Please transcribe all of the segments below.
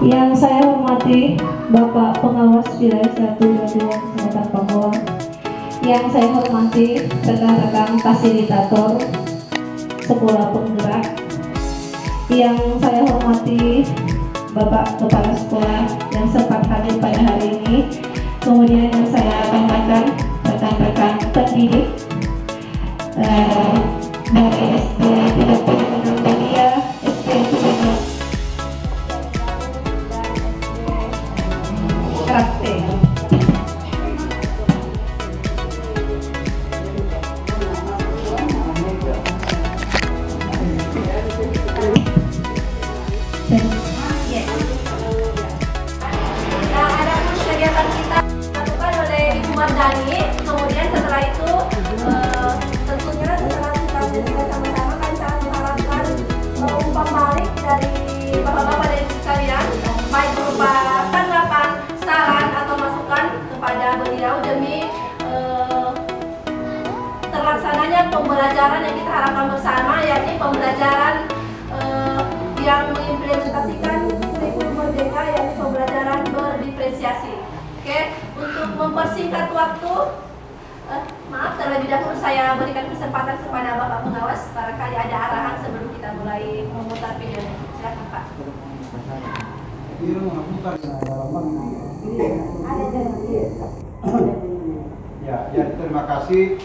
Yang saya hormati Bapak Pengawas Wilayah 1 Kecamatan Papua. Yang saya hormati rekan-rekan fasilitator sekolah penggerak. Yang saya hormati Bapak Kepala Sekolah yang sempat hadir pada hari ini. Kemudian yang saya banggakan rekan-rekan pendidik dari SD 36 Media, SD 36 Krakte. Dani, kemudian setelah itu tentunya setelah kita belajar sama-sama kan saya mengharapkan umpan balik dari bapak-bapak dan ibu sekalian, baik berupa tanggapan, saran atau masukan kepada beliau demi terlaksananya pembelajaran yang kita harapkan bersama, yakni pembelajaran yang mengimplementasikan kurikulum merdeka, yakni pembelajaran berdiferensiasi. Oke, untuk mempersingkat waktu, maaf terlebih dahulu saya berikan kesempatan kepada Bapak Pengawas, barangkali ada arahan sebelum kita mulai memutar videonya. Silakan Pak. Ya, jadi terima kasih.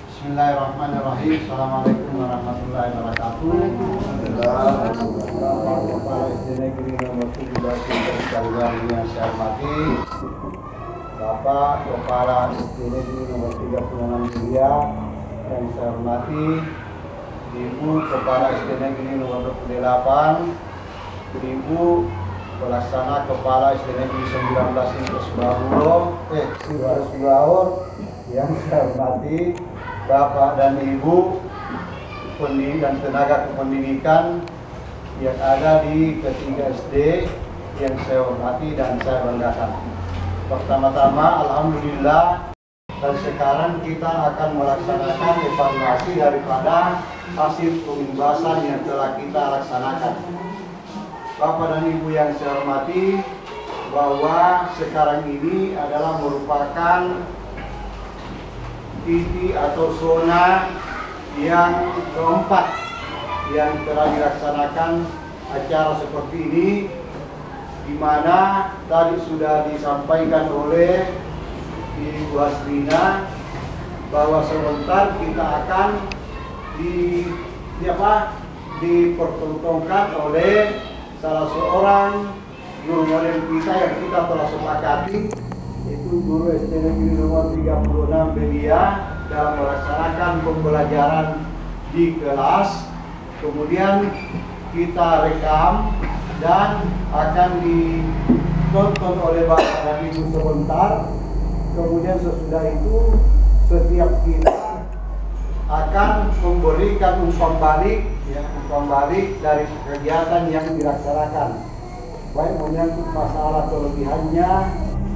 Bismillahirrahmanirrahim. Assalamualaikum warahmatullahi wabarakatuh. Kepala SD Negeri Nomor 17 sekalian yang saya hormati, Bapak Kepala SD Negeri Nomor 36 Media yang saya hormati, Ibu Kepala SD Negeri Nomor 28, Ibu Pelaksana Kepala SD Negeri 19 Subahur yang saya hormati, Bapak dan Ibu pendidik dan tenaga kependidikan yang ada di ketiga SD yang saya hormati dan saya banggakan. Pertama-tama, alhamdulillah, dan sekarang kita akan melaksanakan evaluasi daripada hasil pembahasan yang telah kita laksanakan. Bapak dan Ibu yang saya hormati, bahwa sekarang ini adalah merupakan titik atau zona yang keempat yang telah dilaksanakan acara seperti ini, di mana tadi sudah disampaikan oleh Ibu Hasrina bahwa sebentar kita akan dipertontonkan oleh salah seorang guru model kita yang kita telah sepakati, itu guru SD Negeri Nomor 36 Media, dalam melaksanakan pembelajaran di kelas. Kemudian kita rekam dan akan ditonton oleh Bapak dan Ibu sebentar. Kemudian sesudah itu setiap kita akan memberikan umpan balik dari kegiatan yang dilaksanakan, baik menyangkut masalah kelebihannya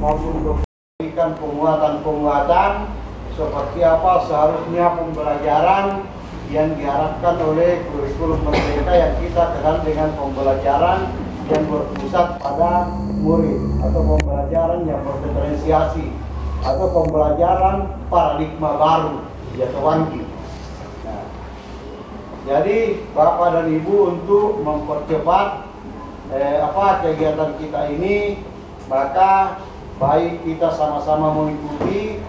maupun memberikan penguatan-penguatan seperti apa seharusnya pembelajaran yang diharapkan oleh kurikulum merdeka yang kita kenal dengan pembelajaran yang berpusat pada murid, atau pembelajaran yang berdiferensiasi, atau pembelajaran paradigma baru atau Wangi. Nah, jadi Bapak dan Ibu untuk mempercepat kegiatan kita ini, maka baik kita sama-sama mengikuti.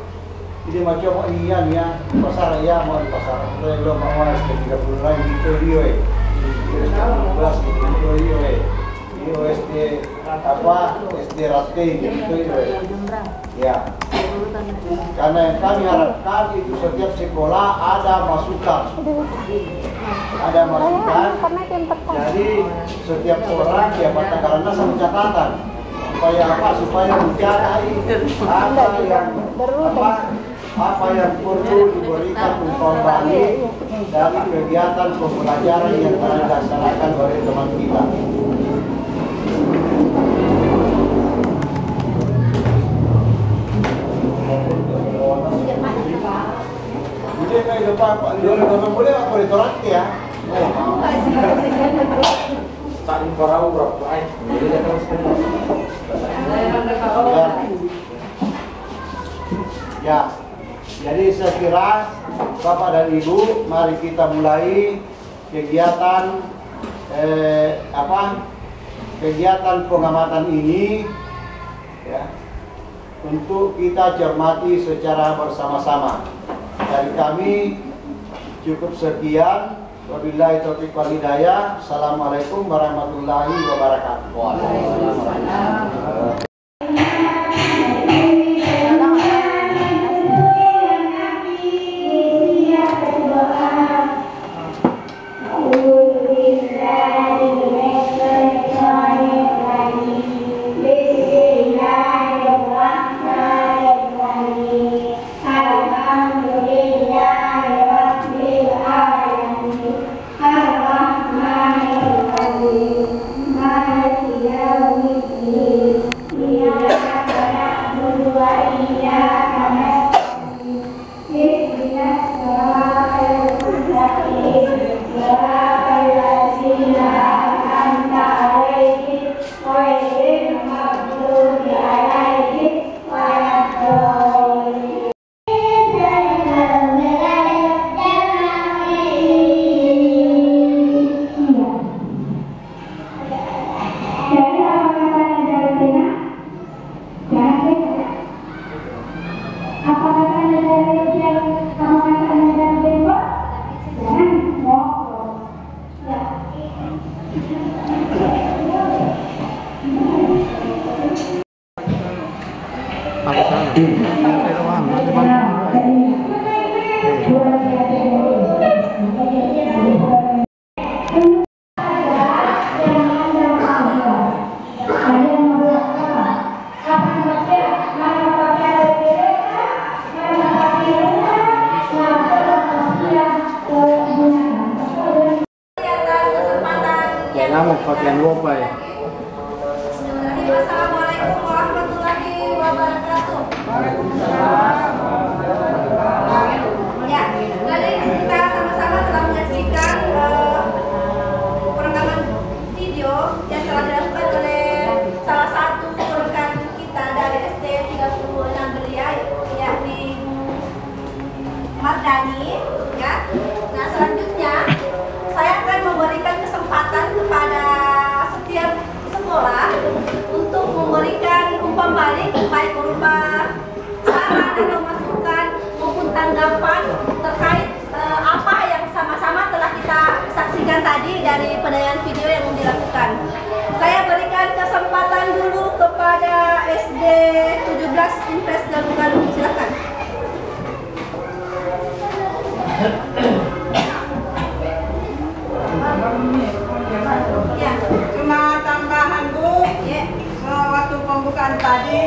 Ini macam iya nih ya, pasar ya mau di pasar. Kita belum mau SD 30 lain gitu dia. SD 16 gitu dia. SD SD Rate gitu dia. Ya. Karena yang kami harapkan itu setiap sekolah ada masukan. Ada masukan. Jadi setiap orang ya karena sama catatan. Supaya mencapai apa yang perlu diberikan umpan balik dari kegiatan pembelajaran yang telah dilaksanakan oleh teman kita. Jadi kayak depan Pak, boleh apa restoran ya? saling parau berapa air. Ya, jadi saya kira Bapak dan Ibu, mari kita mulai kegiatan kegiatan pengamatan ini ya, untuk kita cermati secara bersama-sama. Dari kami cukup sekian. Wabillahi taufiq wal hidayah. Assalamualaikum warahmatullahi wabarakatuh. Waalaikumsalam. Assalamualaikum warahmatullahi wabarakatuh. Ya, tadi kita sama-sama telah menyaksikan perekaman video yang telah dilakukan oleh salah satu rekan kita dari SD 36 Belia, yakni Mardani. Ya. Nah, selanjutnya saya akan memberikan kesempatan kepada setiap sekolah untuk memberikan umpan balik, baik berupa saran atau masukan maupun tanggapan terkait apa yang sama-sama telah kita saksikan tadi dari penayangan video yang dilakukan. Saya berikan kesempatan dulu kepada SD 17 Impres Galung-Galung. Silakan. Cuma tambahan Bu, waktu pembukaan tadi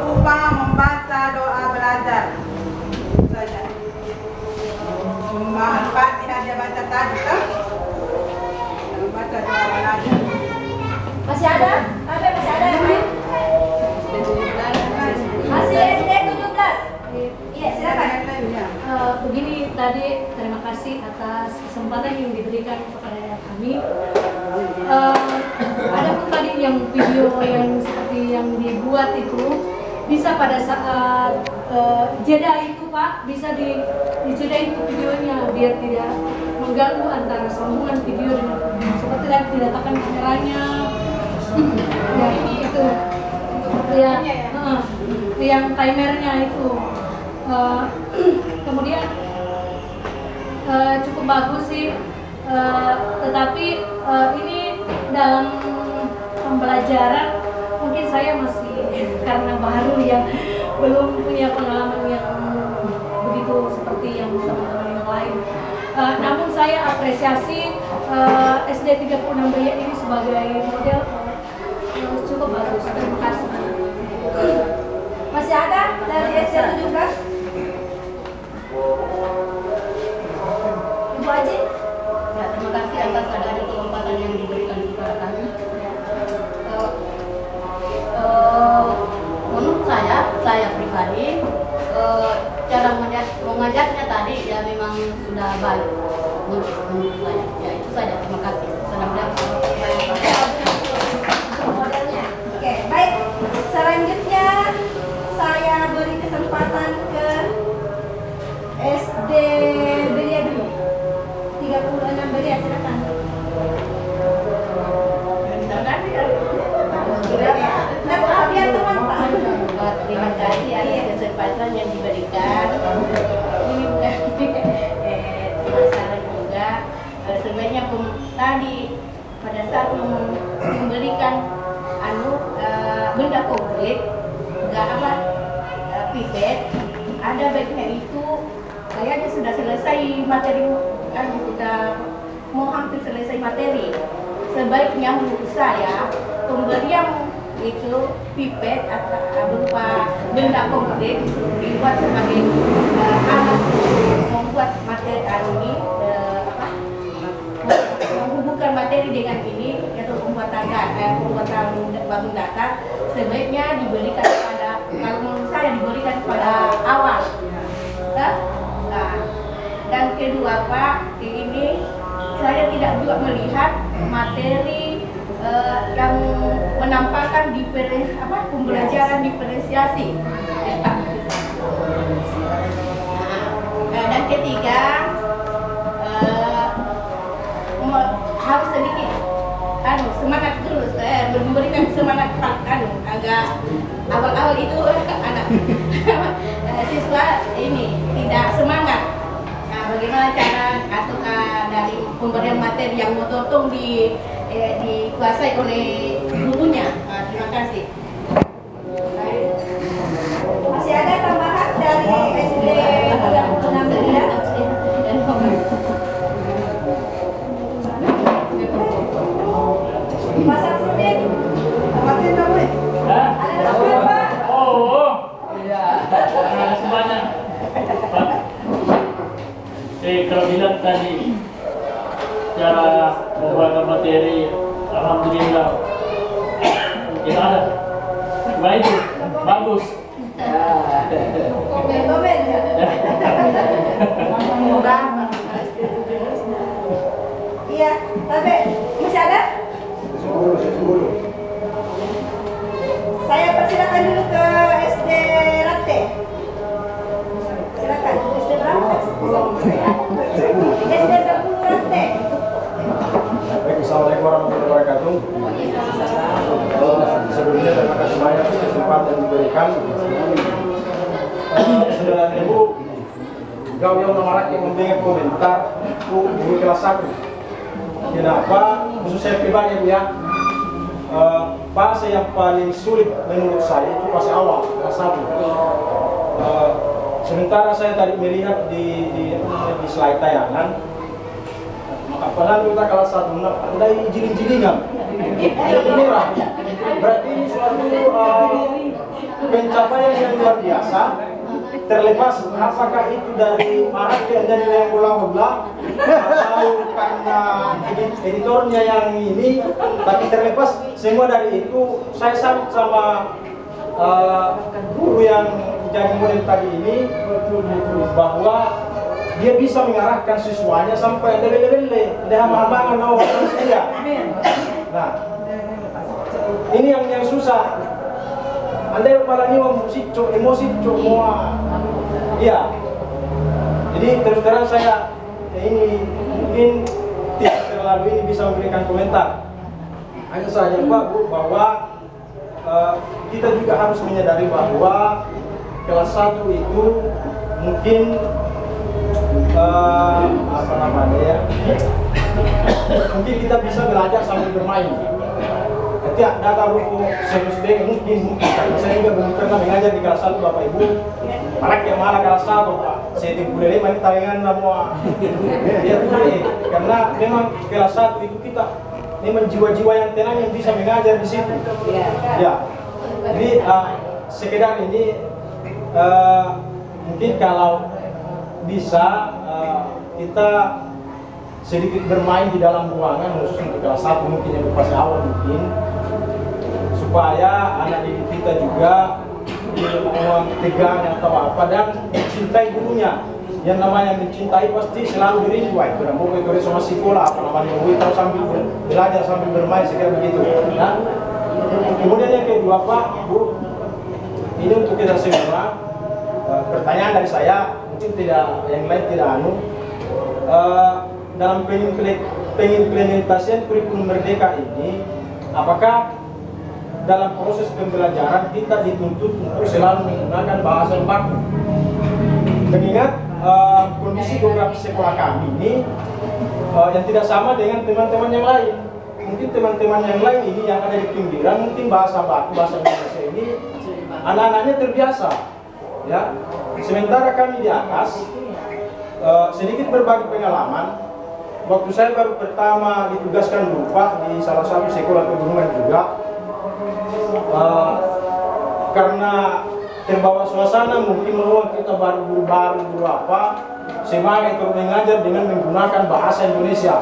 lupa membaca doa belajar saja. Cuma Al-Fatihah dia baca tadi kan? Baca doa belajar. Masih ada? Masih ada yang lain? Masih SD 17? Iya, silakan. Begini, tadi terima kasih atas kesempatan yang diberikan kepada kami. Ada pun tadi yang video yang seperti yang dibuat itu bisa pada saat jeda itu Pak, bisa dijedain ke videonya biar tidak mengganggu antara sambungan video dengan seperti yang diletakkan kameranya. Ya itu yang timernya itu. Kemudian cukup bagus sih, tetapi ini dalam pembelajaran mungkin saya masih karena baru yang belum punya pengalaman yang begitu seperti yang teman-teman yang lain. Namun saya apresiasi SD 36 Belia ini sebagai model cukup bagus. Terima kasih. Masih ada dari SD 17? Ibu Aji? Ya, terima kasih atas adanya kesempatan yang diberikan kepada kami. Menurut saya pribadi, cara mengajarnya tadi ya memang sudah baik menurut saya. Ya itu saja. Terima kasih. Salam 36 Belia, silakan. Biar teman Pak. Terima kasih atas kesempatan yang diberikan. Ini bukan masalah juga. Sebenarnya tadi pada saat memberikan benda konkret, nggak apa pipet, ada baiknya itu kayaknya sudah selesai materi, sudah mau hampir selesai materi. Sebaiknya menurut saya pemberian itu pipet atau berupa benda konkret dibuat sebagai alat membuat materi ini menghubungkan materi dengan ini yaitu pembuatan bangun data sebaiknya diberikan kepada, kalau menurut saya diberikan kepada awal. Nah, dan kedua Pak, ini saya tidak juga melihat materi yang menampakkan pembelajaran diferensiasi. Dan ketiga, harus sedikit semangat dulu, memberikan semangat agak awal-awal itu anak siswa ini tidak semangat. Nah, bagaimana cara atau dari pemberian materi yang betul-betul dikuasai oleh gurunya. Terima kasih. Masih ada tambahan dari SD 36 Belia? Pak Samsudin, tamatin kamu ya? Ada tambahan Pak? Iya. Semuanya. Pak. Kalau bilang tadi cara membuat materi, alhamdulillah kita ada. Baik, bagus. Komen ya? Iya, tapi masih ada? Saya persilakan dulu ke SD Rate. Silakan, SD berapa? SD 10 Rate. Assalamualaikum warahmatullahi wabarakatuh. Sebelumnya terima kasih banyak atas kesempatan yang diberikan. Saudara Ibu, kau yang nomor yang memberikan komentar guru kelas 1. Kenapa? Khusus saya pribadi ya. Fase yang paling sulit menurut saya itu fase awal kelas 1. Sementara saya tadi melihat di slide tayangan, apalagi kita kelas 1 ada jiling-jilingan, merah. Berarti ini suatu pencapaian yang luar biasa. Terlepas apakah itu dari Arab yang jadi yang ulang-ulang atau karena editornya yang ini, tapi terlepas semua dari itu, saya salut sama guru yang jadi model tadi ini bahwa dia bisa mengarahkan siswanya sampai level-level hamba-hambangan awal manusia. Nah, ini yang susah. Andai apalagi emosi semua. Iya. Jadi terus terang saya ini mungkin tidak terlalu ini bisa memberikan komentar. Hanya saja Pak Bu bahwa kita juga harus menyadari bahwa kelas 1 itu mungkin apa namanya ya, mungkin kita bisa belajar sambil bermain. Tidak ada buku serius mungkin karena saya juga belum pernah mengajar di kelas 1 Bapak Ibu. Malah yang malah kelas 1 Pak, saya 35 ini tayangan semua. Ya karena memang kelas 1 itu kita memang jiwa-jiwa yang tenang yang bisa mengajar di situ. Ya. Jadi sekedar ini mungkin kalau bisa kita sedikit bermain di dalam ruangan khusus untuk kelas 1 mungkin yang fase awal mungkin, supaya anak didik kita juga tegang atau apa dan mencintai gurunya. Yang namanya mencintai pasti selalu dirindu. Itu dan buku itu sama sekolah apa namanya kita sambil belajar sambil bermain sekira begitu. Nah, kemudian yang kedua Pak Bu, ini untuk kita semua pertanyaan dari saya mungkin tidak yang lain tidak dalam pengimplementasian kurikulum Merdeka ini, apakah dalam proses pembelajaran kita dituntut untuk selalu menggunakan bahasa yang baku? Mengingat kondisi geografi sekolah kami ini yang tidak sama dengan teman-teman yang lain. Mungkin teman-teman yang lain ini yang ada di pinggiran, mungkin bahasa baku, bahasa Indonesia ini anak-anaknya terbiasa, ya. Sementara kami di atas sedikit berbagi pengalaman. Waktu saya baru pertama ditugaskan dulu Pak di salah satu sekolah pegunungan juga, karena terbawa suasana mungkin kita baru guru apa, semangat untuk mengajar dengan menggunakan bahasa Indonesia.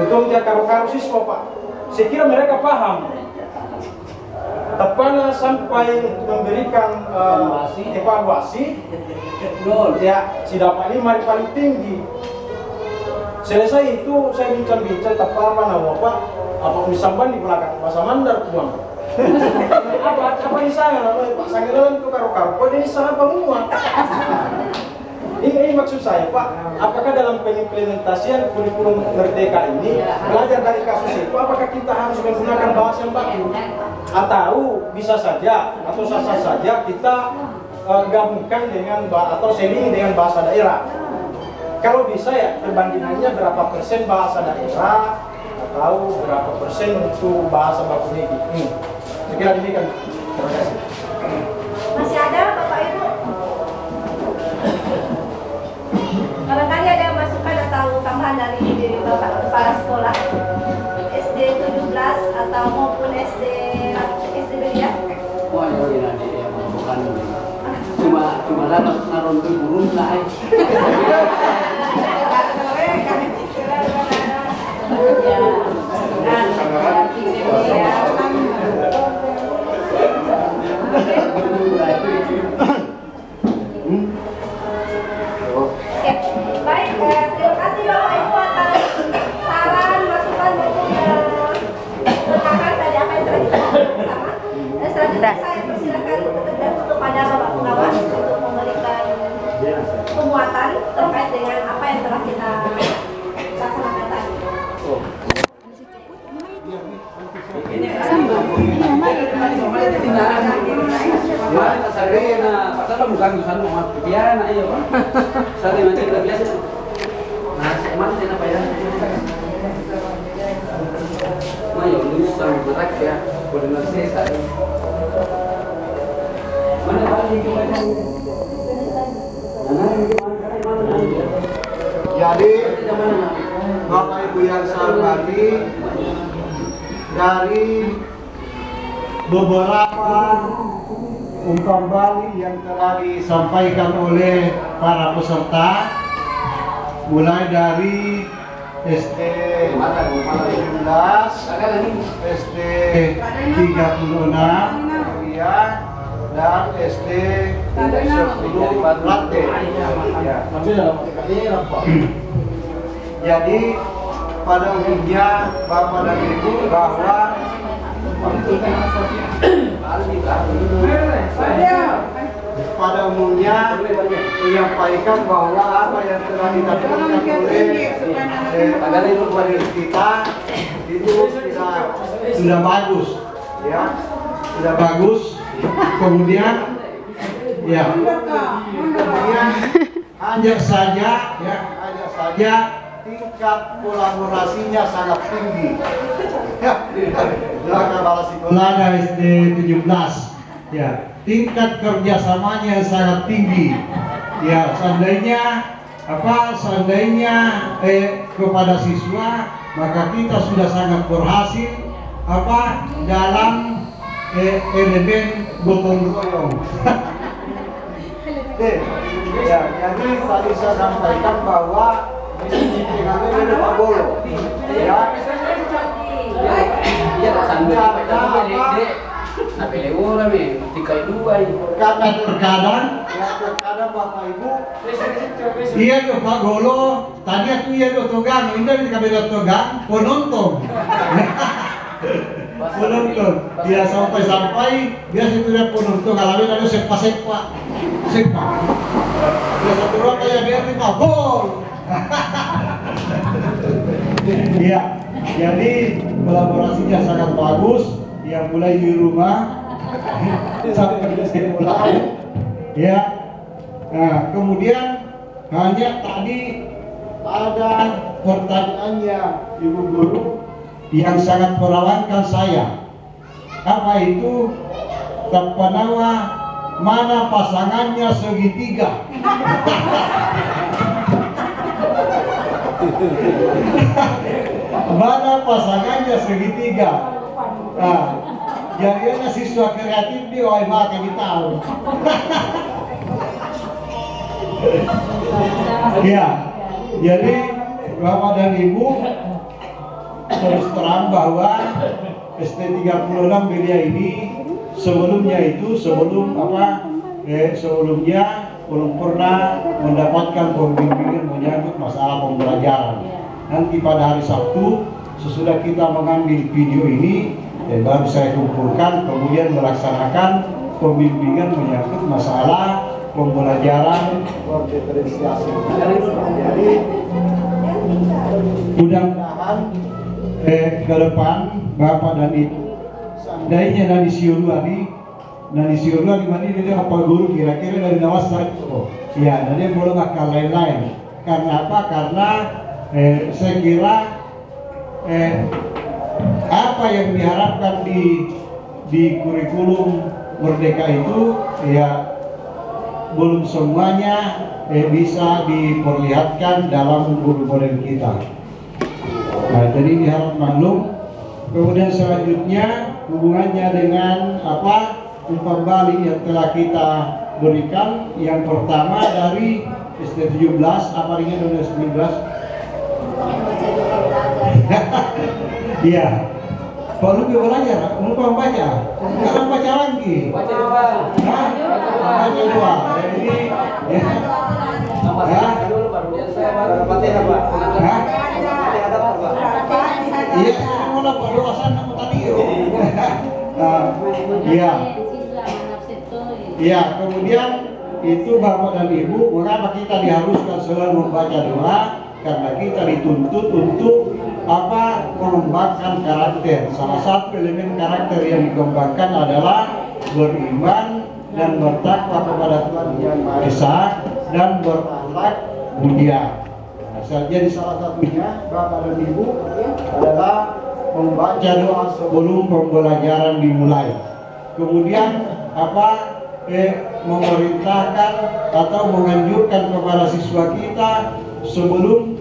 Betul dia karu-karu siswa Pak. Saya kira mereka paham. Tapi sampai memberikan evaluasi, ya si dapat ini paling tinggi. Selesai itu saya bincang-bincang apa nama Pak, apa misalkan di belakang bahasa Mandar tuan. apa di sana Pak Sangiran itu karu-karu, kok ini sana semua. Ini maksud saya Pak, apakah dalam pengimplementasian kurikulum Merdeka ini belajar dari kasus itu, apakah kita harus menggunakan bahasa yang baku? Atau bisa saja, atau sah-sah saja kita gabungkan dengan atau selingi dengan bahasa daerah? Kalau bisa ya perbandingannya berapa persen bahasa daerah atau berapa persen untuk bahasa baku ini. Saya kira demikian. Terima kasih. Masih ada Bapak Ibu? Barangkali ada masukan atau tambahan dari Bapak Kepala Sekolah SD 17 atau maupun SD Belia? Wah, ini nanti bukan cuma naron burung lah. Baik, terima kasih Bapak Ibu atas saran, masukan maupun rekan dari apa yang telah kita bersama. Dan selanjutnya saya persilakan kepada Bapak Pengawas untuk memberikan penguatan terkait dengan apa yang telah kita laksanakan tadi. Jadi Bapak Ibu yang saya hormati, dari beberapa umpan balik yang telah disampaikan oleh para peserta, mulai dari SD 17, SD 36, dan SD 10 Latte. Jadi pada umumnya Bapak dan Ibu bahwa menyampaikan bahwa apa yang telah dilakukan oleh kita itu sudah bagus, ya, sudah bagus. Kemudian hanya saja tingkat kolaborasinya sangat tinggi. Lada SD 17, ya, tingkat kerjasamanya sangat tinggi. Ya, seandainya kepada siswa, maka kita sudah sangat berhasil dalam elemen gotong royong. Ya, jadi tadi saya sampaikan bahwa ini Pak Bolo, ya. Karena terkadang Bapak Ibu, iya tuh Pak Golo, tadi aku iya tuh togang, ini dari kabel togang, penonton. Penonton, dia sampai biasa itu dia penonton, kalau ada sepak. Dia satu orang kayak biar 5 gol. Iya, jadi kolaborasinya sangat bagus. Yang mulai di rumah sampai di sekolah. Ya. Nah, kemudian hanya tadi ada pertanyaannya Ibu Guru yang sangat merawankan saya. Apa itu? Terpenawa mana pasangannya segitiga? Mana pasangannya segitiga? Nah, jadinya siswa kreatif di OMA kayak tahu. Ya, jadi Bapak dan Ibu terus terang bahwa ST36 Belia ini sebelumnya sebelumnya belum pernah mendapatkan pembimbingan menyangkut masalah pembelajaran. Nanti pada hari Sabtu sesudah kita mengambil video ini baru saya kumpulkan kemudian melaksanakan pembimbingan menyangkut masalah pembelajaran berdiferensiasi. Jadi mudah-mudahan ke depan Bapak dan Ibu seandainya Nani Siurua di mana dia apa guru kira-kira dari Nawas Saiko. Ya, dan dia belum akan lain-lain. Karena apa? Karena saya kira apa yang diharapkan di kurikulum Merdeka itu ya belum semuanya bisa diperlihatkan dalam guru model kita. Nah, jadi diharap maklum. Kemudian selanjutnya hubungannya dengan umpan balik yang telah kita berikan. Yang pertama dari ST17 apa dengan ST17? Iya. Pak lu belajar, lupa baca. Sekarang baca lagi. Baca dua. Jadi ya. Dulu baru saya baru Fatihah, Pak. Iya, mau dapat doa sana tadi. Iya. Iya, kemudian itu Bapak dan Ibu, mengapa kita diharuskan selalu membaca doa? Karena kita dituntut untuk mengembangkan karakter. Salah satu elemen karakter yang dikembangkan adalah beriman dan bertakwa kepada Tuhan Yang Maha Esa dan berakhlak mulia. Jadi salah satunya Bapak dan Ibu adalah membaca doa sebelum pembelajaran dimulai. Kemudian memerintahkan atau menganjurkan kepada siswa kita sebelum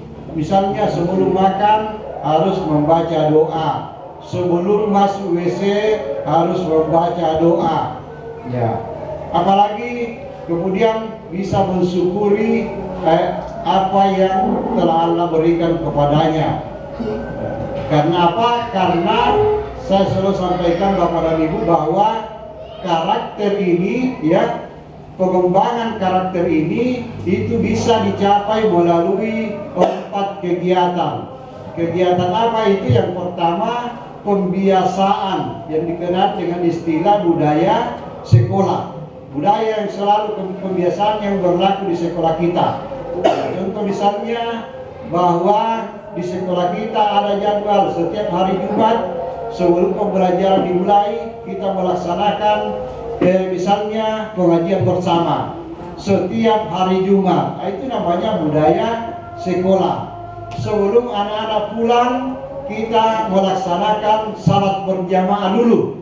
makan harus membaca doa, sebelum masuk WC harus membaca doa. Ya, apalagi kemudian bisa mensyukuri apa yang telah Allah berikan kepadanya. Karena apa? Karena saya selalu sampaikan Bapak dan Ibu bahwa karakter ini pengembangan karakter ini itu bisa dicapai melalui 4 kegiatan. Kegiatan apa itu? Yang pertama pembiasaan yang dikenal dengan istilah budaya sekolah. Budaya yang selalu pembiasaan yang berlaku di sekolah kita. Contoh misalnya bahwa di sekolah kita ada jadwal setiap hari Jumat sebelum pembelajaran dimulai kita melaksanakan misalnya pengajian bersama setiap hari Jumat. Itu namanya budaya sekolah. Sebelum anak-anak pulang kita melaksanakan salat berjamaah dulu.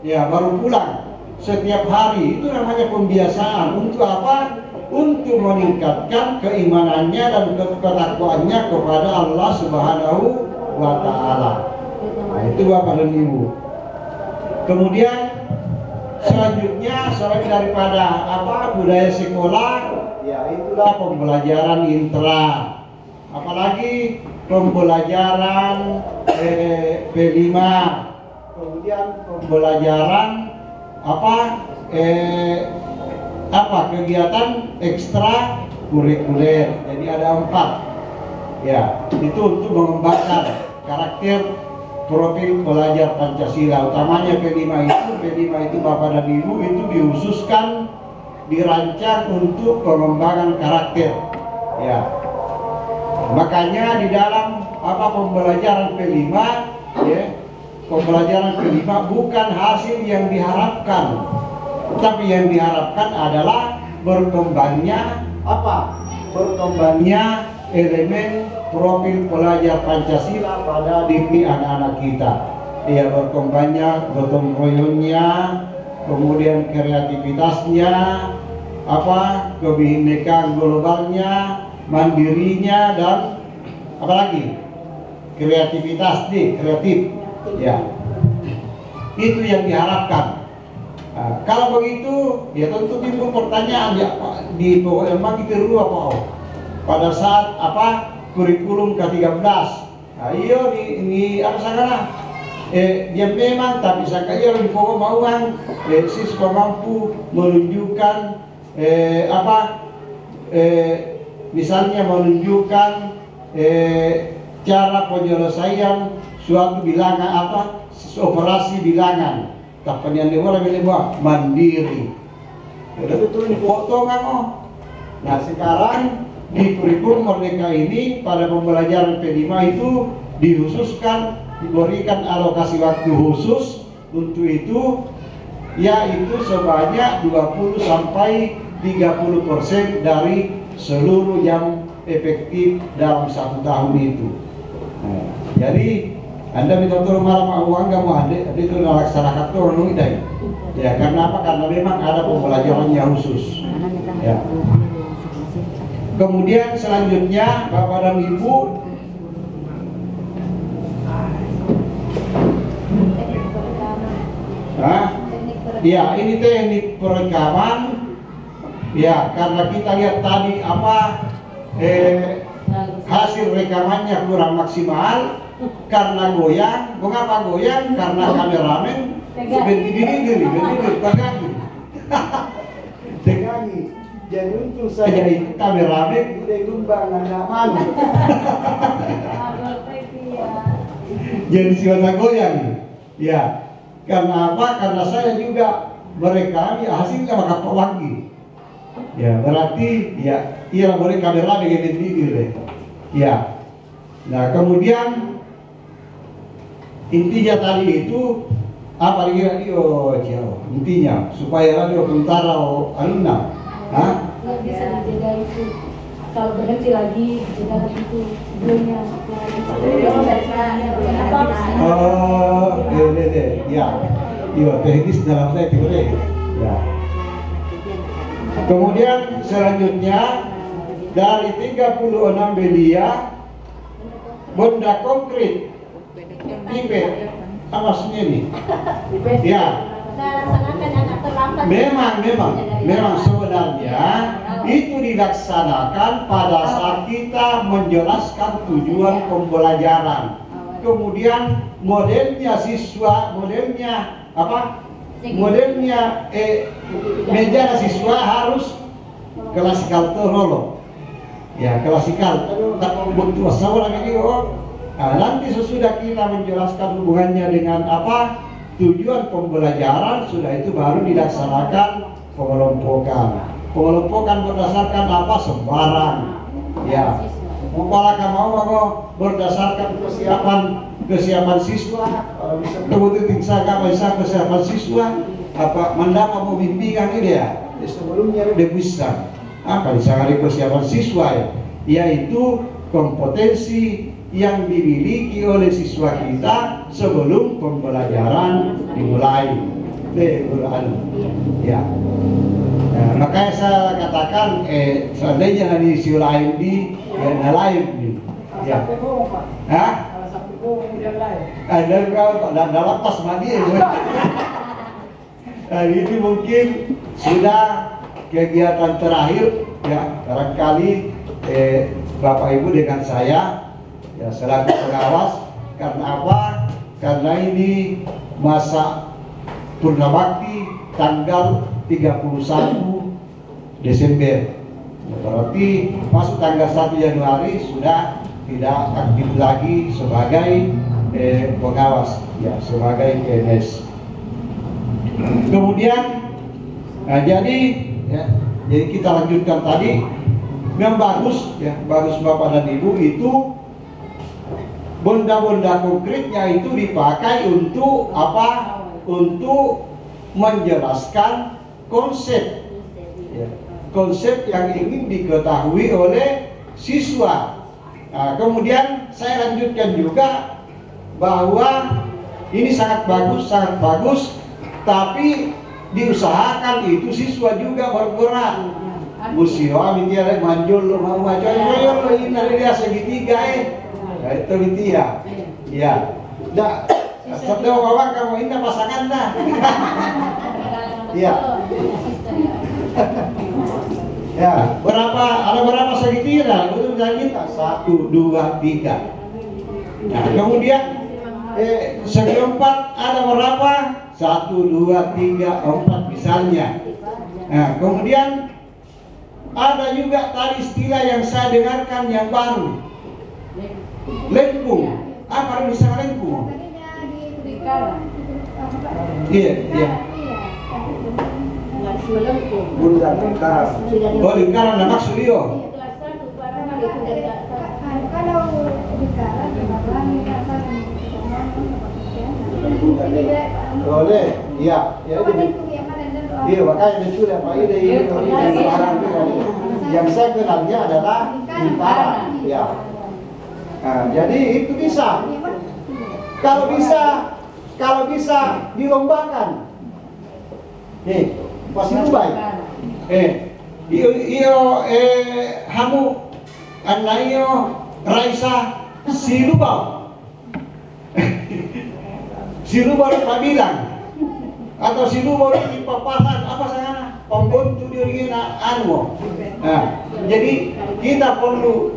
Ya, baru pulang setiap hari. Itu namanya pembiasaan. Untuk apa? Untuk meningkatkan keimanannya dan ketakwaannya kepada Allah Subhanahu wa Ta'ala. Nah, itu Bapak dan Ibu. Kemudian selanjutnya selain daripada budaya sekolah, ya itulah pembelajaran intra. Apalagi pembelajaran P5. Kemudian pembelajaran kegiatan ekstra kurikuler. Jadi ada 4. Ya, itu untuk mengembangkan karakter profil pelajar Pancasila. Utamanya P5 itu Bapak dan Ibu itu dihususkan, dirancang untuk pengembangan karakter. Ya. Makanya di dalam pembelajaran P5 ya, pembelajaran P5 bukan hasil yang diharapkan, tapi yang diharapkan adalah berkembangnya berkembangnya elemen profil pelajar Pancasila pada diri anak-anak kita. Ya, berkembangnya gotong royongnya, kemudian kreativitasnya, kebinekaan globalnya, mandirinya, dan apalagi kreativitas kreatif ya, itu yang diharapkan. Nah, kalau begitu ya tentu timbul pertanyaan ya Pak, di emang kita dulu pada saat kurikulum ke-13 iya ini apa sekarang dia memang tapi sangka iya di pokok mauan siswa mampu menunjukkan misalnya menunjukkan cara penyelesaian suatu bilangan operasi bilangan, tapi yang dimulai mandiri. Udah betul ini potongan Nah sekarang di kurikulum Merdeka ini pada pembelajaran P5 itu dikhususkan, diberikan alokasi waktu khusus untuk itu, yaitu sebanyak 20 sampai 30% dari seluruh jam efektif dalam 1 tahun itu. Nah, jadi Anda minta tolong malam uang nggak mau adik itu melaksanakan turun ini. Ya karena apa? Karena memang ada pembelajarannya khusus. Ya. Kemudian selanjutnya Bapak dan Ibu, ya ini teknik perekaman. Ya karena kita lihat tadi hasil rekamannya kurang maksimal karena goyang. Mengapa goyang? Karena kameramen berdiri tegangi. Jadi untuk saja itu kameramen udah gumbang aman. Jadi siapa goyang? Ya karena apa? Karena saya juga merekam ya hasilnya maka lagi. Ya berarti ya iya boleh kamera dengan diri. Ya. Nah kemudian intinya tadi itu apa lagi radio intinya supaya radio tentara alumna nggak bisa dijaga itu kalau berhenti lagi dijaga itu sebelumnya ya teknis dalam saya boleh ya. Kemudian selanjutnya dari 36 belia benda konkret IP apa sendiri ya memang sebenarnya itu dilaksanakan pada saat kita menjelaskan tujuan pembelajaran, kemudian modelnya siswa meja siswa harus klasikal terolog ya klasikal tak butuh seorang ini nanti sesudah kita menjelaskan hubungannya dengan tujuan pembelajaran, sudah itu baru dilaksanakan pengelompokan berdasarkan sembarang ya apakah mau berdasarkan kesiapan siswa, kemudian kesiapan siswa mendapat pembimbingan ini ya sebelumnya udah bisa misalnya kesiapan siswa yaitu kompetensi yang dimiliki oleh siswa kita sebelum pembelajaran dimulai. Ya. Nah, makanya saya katakan seandainya nanti lain di live nih. Ya. Dalam tas mandi. Ini mungkin sudah kegiatan terakhir ya barangkali Bapak Ibu dengan saya ya selaku pengawas. Karena apa? Karena ini masa purnabakti tanggal 31 Desember. Berarti masuk tanggal 1 Januari sudah tidak aktif lagi sebagai pengawas ya sebagai PNS. Kemudian jadi kita lanjutkan tadi Yang bagus ya, bagus Bapak dan Ibu, itu benda-benda konkretnya itu dipakai untuk apa? Untuk menjelaskan konsep ya, konsep yang ingin diketahui oleh siswa. Nah, kemudian saya lanjutkan juga bahwa ini sangat bagus, tapi diusahakan itu siswa juga bergerak. Musio amin tiada manjul mau maju ini dia segitiga itu dia. Ya. Dah sabda bawa kamu ini pasangan dah. Iya. Ya, ada berapa segitiga? Betul kita 1 2 3. Nah, kemudian segi 4 ada berapa? 1 2 3 4 misalnya. Nah, kemudian ada juga tadi istilah yang saya dengarkan yang baru, lengkung. Apa bisa lengkung? Iya. Bunda lingkaran. Oh, lingkaran nama maksud dia. Boleh, iya. Iya, makanya itu yang Pak Ide yang saya kenalnya adalah lingkaran. Ya. Nah, jadi itu bisa. Kalau bisa dilombakan. Nih, pasti baik. Hamu anayo Raisa silubau. Silubau Pak bilang. Atau silubau di papasan apa sana? Pembantu dirinya anu. Nah, jadi kita perlu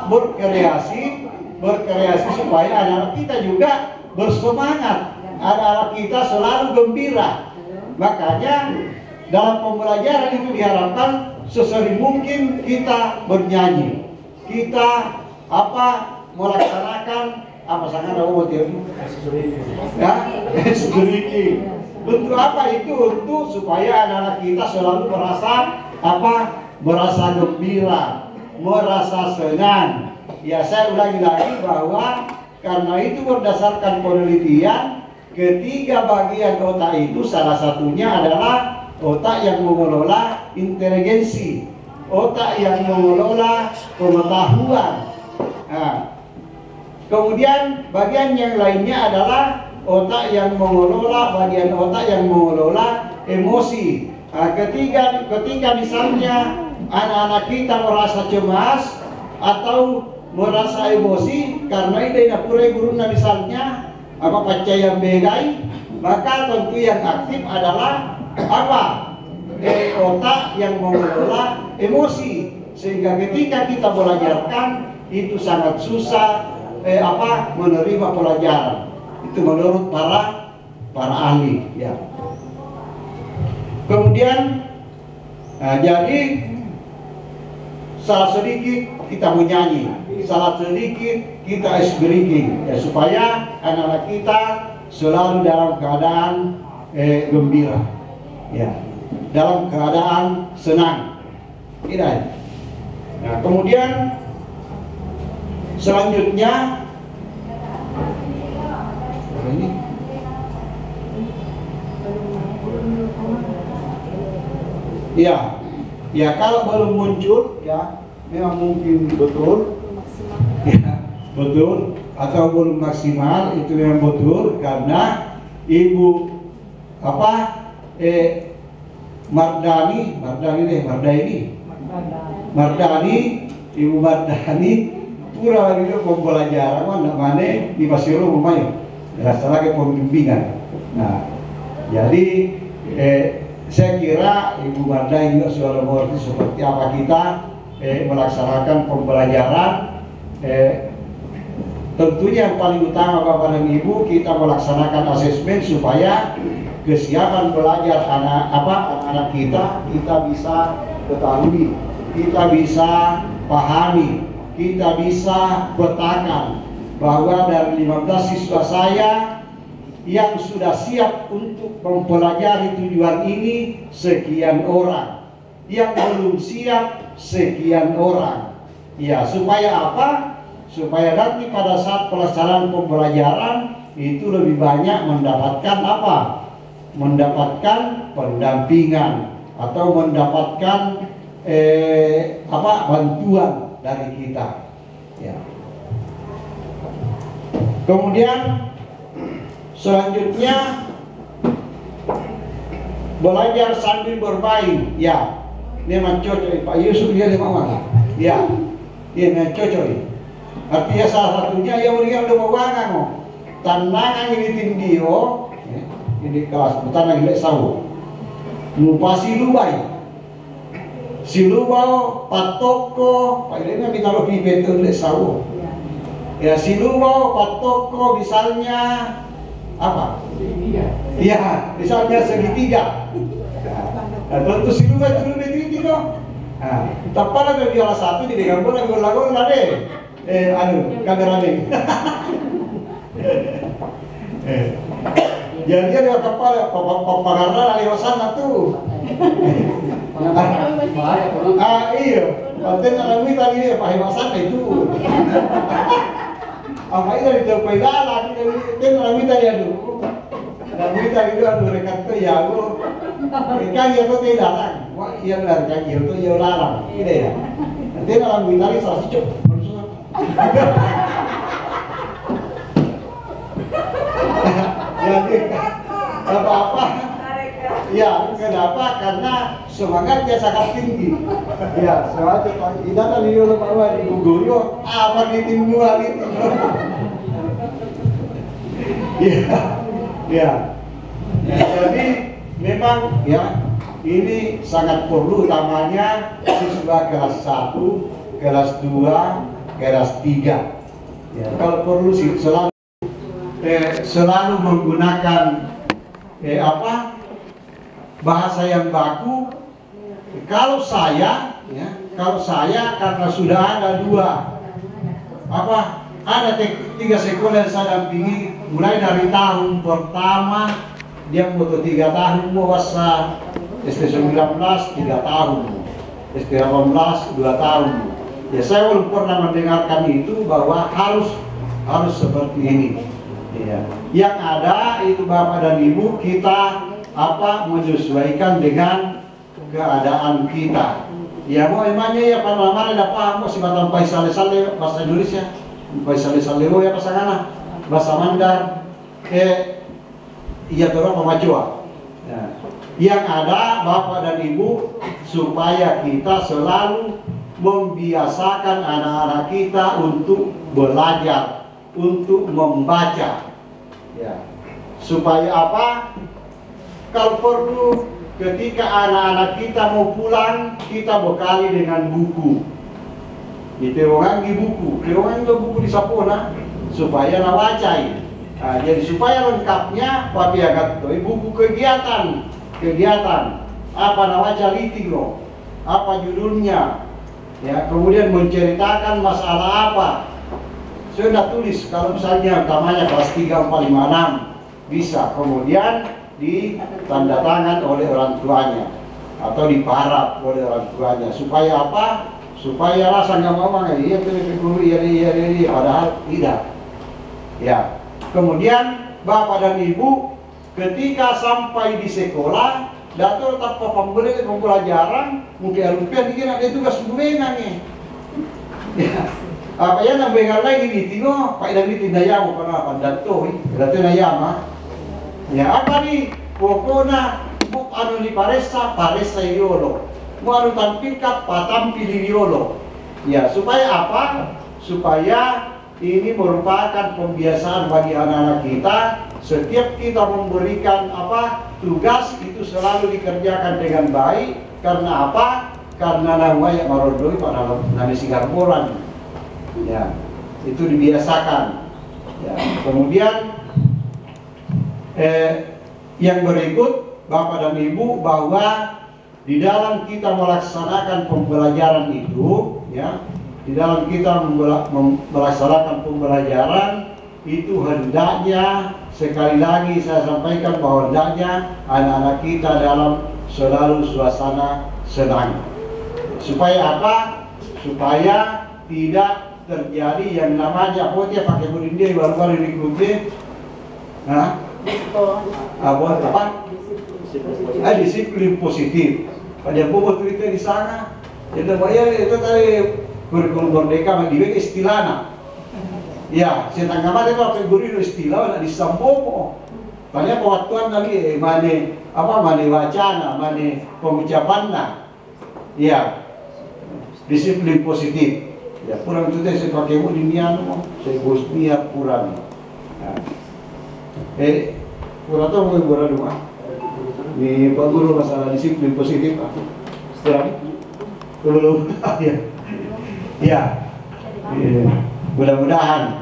berkreasi supaya anak-anak kita juga bersemangat, anak-anak kita selalu gembira. Makanya dalam pembelajaran itu diharapkan sesering mungkin kita bernyanyi, kita melaksanakan eksturiki. Untuk apa itu? Untuk supaya anak-anak kita selalu merasa gembira, merasa senang. Ya, saya ulangi lagi bahwa karena itu berdasarkan penelitian, ketiga bagian otak itu salah satunya adalah otak yang mengelola inteligensi, otak yang mengelola pengetahuan. Nah, kemudian bagian yang lainnya adalah bagian otak yang mengelola emosi. Nah, ketika misalnya anak-anak kita merasa cemas atau merasa emosi karena ide pura guruna misalnya percaya begai, maka tentu yang aktif adalah otak yang mengelola emosi, sehingga ketika kita belajarkan itu sangat susah menerima pelajaran. Itu menurut para ahli ya. Kemudian jadi salah sedikit kita menyanyi, salah sedikit kita ice breaking ya, supaya anak-anak kita selalu dalam keadaan gembira ya, dalam keadaan senang. Tidak. Nah, kemudian selanjutnya ini ya kalau belum muncul ya memang mungkin betul ya, betul, atau belum maksimal itu memang betul, karena Ibu Ibu Mardani pura lagi itu pembelajaran mana di Pasiru rumahnya rasa lagi pembimbingan. Nah, jadi saya kira Ibu Mardani juga sudah mengerti seperti apa kita melaksanakan pembelajaran. Tentunya yang paling utama Bapak dan Ibu, kita melaksanakan asesmen supaya kesiapan belajar anak-anak kita bisa ketahui, kita bisa pahami, kita bisa petakan bahwa dari 15 siswa saya yang sudah siap untuk mempelajari tujuan ini sekian orang, yang belum siap sekian orang. Ya, supaya apa? Supaya nanti pada saat pelaksanaan pembelajaran itu lebih banyak mendapatkan apa? Mendapatkan pendampingan atau mendapatkan bantuan dari kita. Ya. Kemudian selanjutnya belajar sambil bermain. Ya, ini memang cocok. Pak Yusuf dia lima. Ya, dia memang cocok. Artinya salah satunya yang berikan lumawangan mo. Tanangan ini tindio, ini kelas tanang ini sawo. Mupasi lubai. Silubao patoko, Pak ini kita lebih betul le sawo. Ya, silubao patoko misalnya apa? Iya, misalnya segitiga. Nah, tentu silubao itu lebih tinggi dong. Nah, tepat ada biola satu di gambar lagu deh. Kameramen. Jadi dia kepala papagarna lewat sana tuh. Iya, paten alami tadi Pak Hewasan itu. Apa itu dicapai lagi dari ten alami tadi aduh. Alami tadi itu aduh rekan tuh ya aku. Ikan dia tuh tidak larang. Wah iya benar kan dia tuh ya larang. Ini ya. Ten alami tadi salah sih Jadi apa-apa. Ya, kenapa? Karena semangatnya sangat tinggi. Ya, soalnya kita tadi dulu bahwa di Guguyo apa di tim dua itu. Ya. Jadi memang ya ini sangat perlu utamanya siswa kelas 1, kelas 2, kelas 3. Ya, kalau perlu sih selalu menggunakan bahasa yang baku. Kalau saya karena sudah ada ada 3 sekolah yang saya dampingi mulai dari tahun pertama dia mau 3 tahun mau bahasa SD 19 3 tahun SD 18 2 tahun. Ya saya belum pernah mendengarkan itu bahwa harus seperti ini. Ya. Yang ada itu Bapak dan Ibu kita menyesuaikan dengan keadaan kita. Ya mau emangnya ya pengalaman ada paham si batang paisale-sale bahasa Indonesia, paisale-sale ya pasangan bahasa Mandar, iya terus pemacua. Ya. Yang ada Bapak dan Ibu supaya kita selalu membiasakan anak-anak kita untuk belajar, untuk membaca. Ya. Supaya apa? Kalau perlu ketika anak-anak kita mau pulang, kita bekali dengan buku. Diterongan di buku, terongan itu buku di sapona supaya nawacai. Nah, jadi supaya lengkapnya, papi agak buku kegiatan apa nawaca litigo, apa judulnya, ya kemudian menceritakan masalah apa. Sudah tulis kalau misalnya utamanya kelas 3, 4, 5, 6 bisa, kemudian ditanda tangan oleh orang tuanya atau diparaf oleh orang tuanya supaya apa? Supaya rasa nggak mau iya guru iya padahal tidak. Ya. Kemudian Bapak dan Ibu ketika sampai di sekolah dato tanpa pembelajaran mungkin alumni dikit ada tugas bubengan nih. Ya. Apa ya nambengan lagi di tino Pak dan di tindayamu karena dato dato nayama. Ya apa nih pokoknya anu di paresa iolo mau anu tampilkan patampil iolo. Ya supaya apa? Supaya ini merupakan pembiasaan bagi anak-anak kita. Setiap kita memberikan tugas itu selalu dikerjakan dengan baik. Karena apa? Karena namanya marodoi pada nami sigarbolan. Ya, itu dibiasakan. Ya, kemudian yang berikut Bapak dan Ibu bahwa di dalam kita melaksanakan pembelajaran itu, ya. Di dalam kita melaksanakan pembelajaran itu hendaknya sekali lagi saya sampaikan bahwa hendaknya anak-anak kita dalam selalu suasana senang. Supaya apa? Supaya tidak terjadi yang namanya dia pakai budin dia baru-baru rekrutmen. Nah, apa? Disiplin positif. Pada bobo itu di sana. Jadi itu tadi kurikulum merdeka mendidik istilahnya. Ya, setengah mati pakai guru istilah nak disampopo. Banyak pewaktuan lagi mana wacana, mana pengucapannya. Ya, disiplin positif. Ya, kurang itu saya pakai budin dia, saya bosnia kurang. Kurang tahu mau guru rumah. Di Pak Guru masalah disiplin positif setelah belum ya mudah-mudahan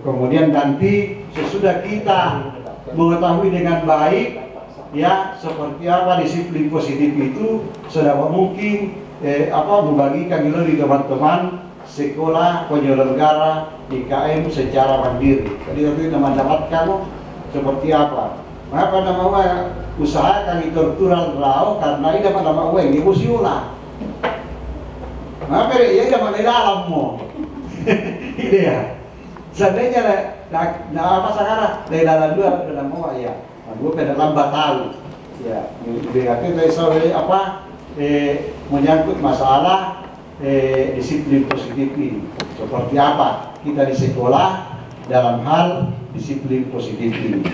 kemudian nanti sesudah kita mengetahui dengan baik ya seperti apa disiplin positif itu sedapat mungkin membagikan dulu di teman-teman sekolah penyelenggara IKM secara mandiri. Jadi nanti mendapatkan seperti apa. Maka nama usaha kami tertural rau karena ini dapat nama uang di museola. Maka ia dapat di dalam mo. Ini ya. Seandainya apa sekarang dari dalam dua dalam mo ya. Gue pada lambat tahu. Ya, berarti dari soal apa menyangkut masalah disiplin positif ini. Seperti apa kita di sekolah dalam hal disiplin positif ini.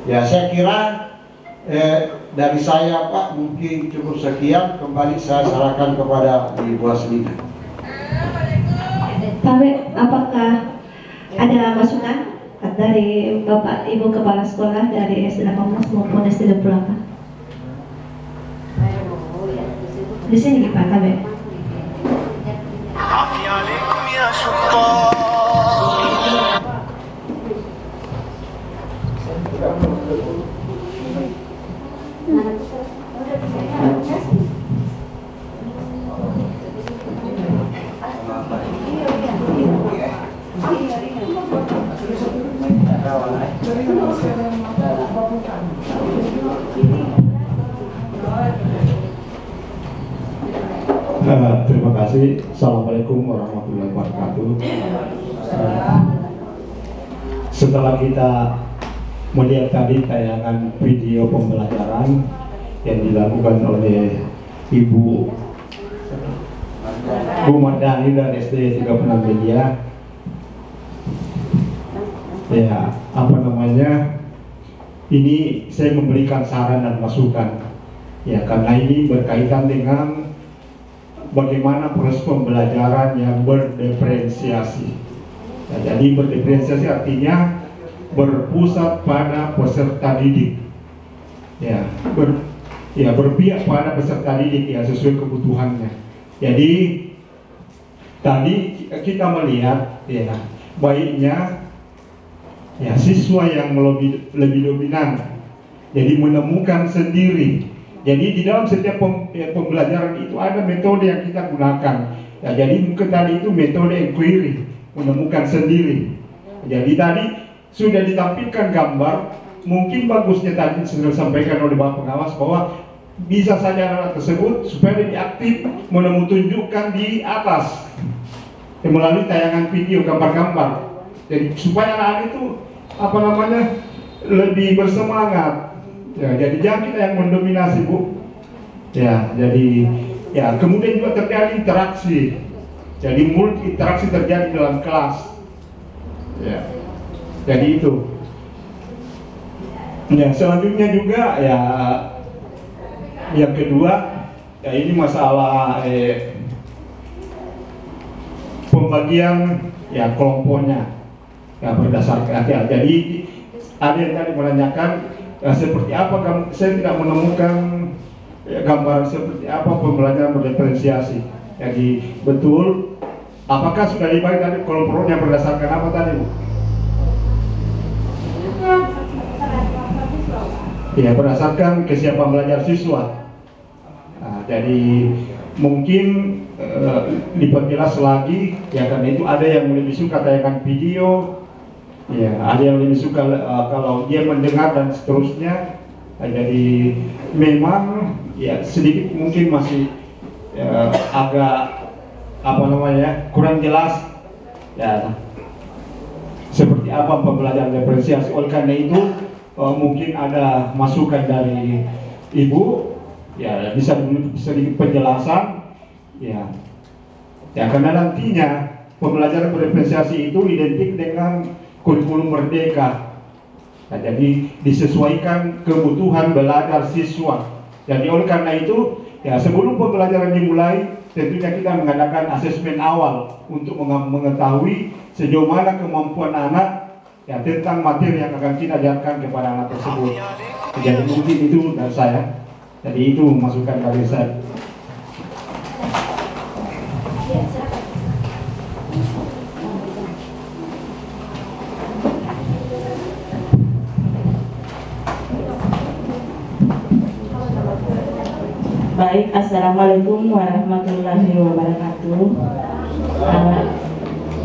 Ya, saya kira dari saya Pak mungkin cukup sekian. Kembali saya serahkan kepada Ibu Aslina. Pak, apakah ada masukan dari Bapak Ibu Kepala Sekolah dari SD 18 maupun SD 28? Di sini Pak Kabeh. Terima kasih. Assalamualaikum warahmatullahi wabarakatuh. Setelah kita melihat tadi tayangan video pembelajaran yang dilakukan oleh Ibu Bu Mardani dan SD 36 Media, ya apa namanya, ini saya memberikan saran dan masukan ya, karena ini berkaitan dengan bagaimana proses pembelajaran yang berdiferensiasi. Ya, jadi berdiferensiasi artinya berpusat pada peserta didik. Ya, berpihak pada peserta didik ya sesuai kebutuhannya. Jadi tadi kita melihat ya baiknya ya siswa yang lebih dominan. Jadi menemukan sendiri. Jadi di dalam setiap pembelajaran itu ada metode yang kita gunakan. Ya, jadi mungkin tadi itu metode inquiry, menemukan sendiri. Jadi tadi sudah ditampilkan gambar, mungkin bagusnya tadi sudah disampaikan oleh Bapak Pengawas bahwa bisa saja anak tersebut supaya lebih aktif menunjukkan di atas melalui tayangan video gambar-gambar. Jadi supaya anak itu apa namanya lebih bersemangat. Ya, jadi jangan kita yang mendominasi Bu. Ya, jadi ya kemudian juga terjadi interaksi. Jadi multi interaksi terjadi dalam kelas. Ya, jadi itu. Ya, selanjutnya juga ya yang kedua ya ini masalah pembagian ya kelompoknya ya berdasarkan ya. Jadi ada yang tadi menanyakan seperti apa, saya tidak menemukan gambaran seperti apa pembelajaran berdiferensiasi. Jadi betul, apakah sudah dibagi tadi kelompoknya berdasarkan apa tadi Bu? Ya berdasarkan kesiapan belajar siswa. Nah, jadi mungkin diperjelas lagi ya, karena itu ada yang lebih suka tayangan video. Ya, ada yang lebih suka kalau dia mendengar dan seterusnya. Jadi memang ya sedikit mungkin masih agak kurang jelas ya, seperti apa pembelajaran diferensiasi. Oleh karena itu mungkin ada masukan dari Ibu ya, bisa sedikit penjelasan ya, karena nantinya pembelajaran berdiferensiasi itu identik dengan kurikulum merdeka. Nah, jadi disesuaikan kebutuhan belajar siswa. Jadi oleh karena itu ya, sebelum pembelajaran dimulai tentunya kita mengadakan asesmen awal untuk mengetahui sejauh mana kemampuan anak ya tentang materi yang akan kita ajarkan kepada anak tersebut. Jadi mungkin itu dari saya. Jadi itu masukan dari saya. Baik, Assalamualaikum warahmatullahi wabarakatuh.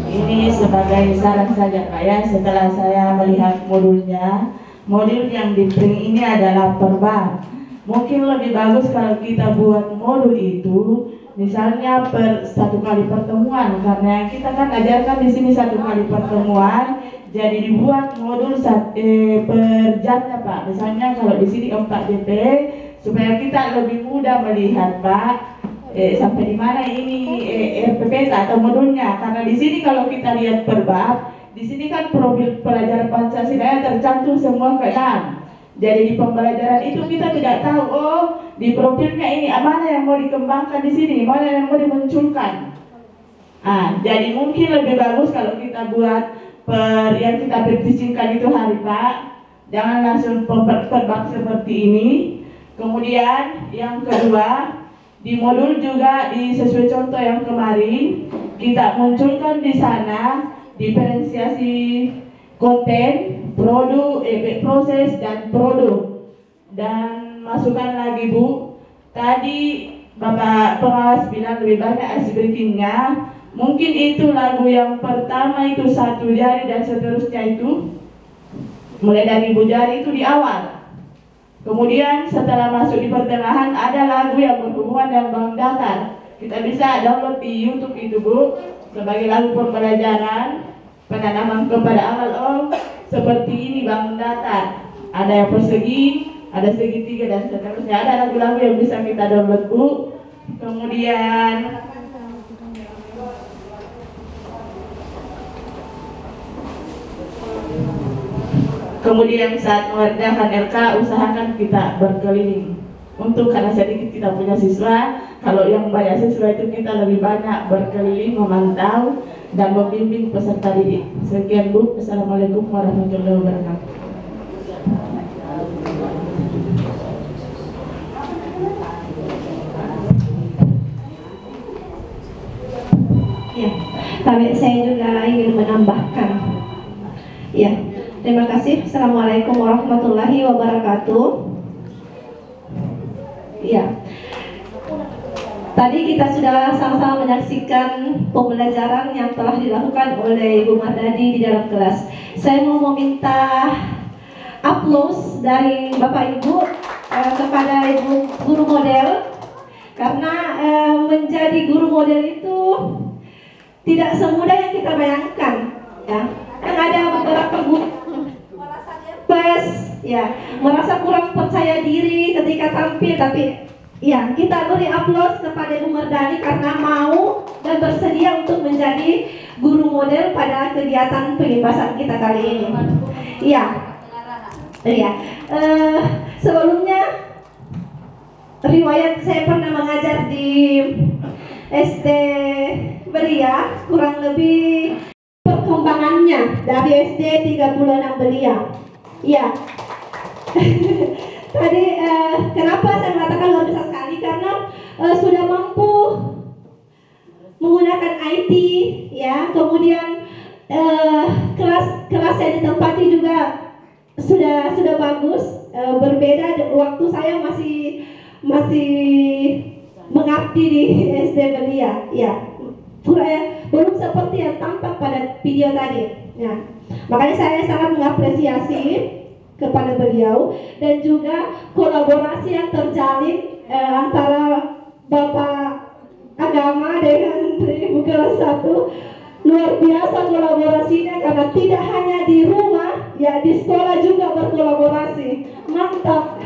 Ini sebagai saran saja Pak ya, setelah saya melihat modulnya, modul yang di print ini adalah per bab. Mungkin lebih bagus kalau kita buat modul itu misalnya per 1 kali pertemuan, karena kita kan ajarkan di sini 1 kali pertemuan, jadi dibuat modul per jamnya Pak. Misalnya kalau di sini 4 DP, supaya kita lebih mudah melihat Pak sampai di mana ini RPP atau modulnya. Karena di sini kalau kita lihat per bab, di sini kan profil pelajaran Pancasila tercantum semua ke dalam. Jadi di pembelajaran itu kita tidak tahu, oh di profilnya ini mana yang mau dikembangkan di sini, mana yang mau dimunculkan. Jadi mungkin lebih bagus kalau kita buat per yang kita predisikan itu hari Pak, jangan langsung per bab seperti ini. Kemudian yang kedua, di modul juga sesuai contoh yang kemarin kita munculkan di sana diferensiasi konten, produk, proses dan produk. Dan masukkan lagi Bu, tadi Bapak pengawas bilang lebih banyak ice breakingnya. Mungkin itu lagu yang pertama itu 1 jari dan seterusnya itu, mulai dari ibu jari itu di awal. Kemudian setelah masuk di pertengahan ada lagu yang berhubungan dengan bank datar. Kita bisa download di YouTube itu Bu, sebagai lagu pembelajaran penanaman kepada awal. Oh seperti ini bank datar, ada yang persegi, ada segitiga dan seterusnya. Ada lagu-lagu yang bisa kita download Bu. Kemudian saat mengerjakan RK usahakan kita berkeliling. Untuk karena sedikit kita punya siswa, kalau yang banyak siswa itu kita lebih banyak berkeliling, memantau dan membimbing peserta didik. Sekian Bu, Assalamualaikum warahmatullahi wabarakatuh. Ya, tapi saya juga ingin menambahkan. Ya. Terima kasih. Assalamualaikum warahmatullahi wabarakatuh. Ya, tadi kita sudah sama-sama menyaksikan pembelajaran yang telah dilakukan oleh Ibu Mardadi di dalam kelas. Saya mau meminta aplaus dari Bapak Ibu kepada Ibu guru model, karena menjadi guru model itu tidak semudah yang kita bayangkan. Ya, kan ada beberapa guru merasa kurang percaya diri ketika tampil, tapi ya kita beri aplaus kepada Ibu Mardani karena mau dan bersedia untuk menjadi guru model pada kegiatan pengibasan kita kali ini. Sebelumnya riwayat saya pernah mengajar di SD Belia, kurang lebih perkembangannya dari SD 36 Belia. Ya. Tadi kenapa saya mengatakan luar biasa sekali, karena sudah mampu menggunakan IT, ya. Kemudian kelas yang ditempati juga sudah bagus. Berbeda waktu saya masih mengabdi di SD Belia, ya. Belum seperti yang tampak pada video tadi, ya. Makanya saya sangat mengapresiasi kepada beliau dan juga kolaborasi yang terjalin antara Bapak agama dengan Ibu kelas 1 luar biasa kolaborasinya, karena tidak hanya di rumah, ya di sekolah juga berkolaborasi. Mantap.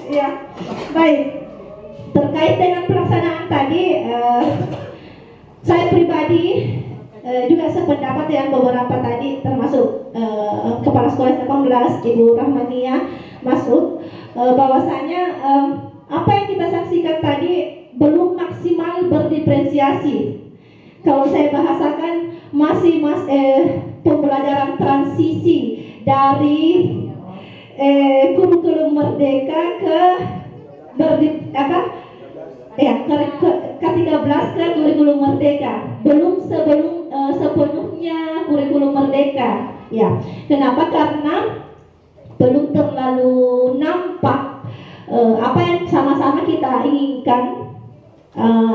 Ya, baik. Terkait dengan pelaksanaan tadi, saya pribadi juga sependapat dengan beberapa tadi, termasuk Kepala Sekolah 18 Ibu Rahmania Masud, bahwasanya apa yang kita saksikan tadi belum maksimal berdiferensiasi. Kalau saya bahasakan masih pembelajaran transisi dari kurikulum merdeka ke K13 ke kurikulum merdeka, belum sepenuhnya kurikulum merdeka. Ya, kenapa? Karena belum terlalu nampak apa yang sama-sama kita inginkan,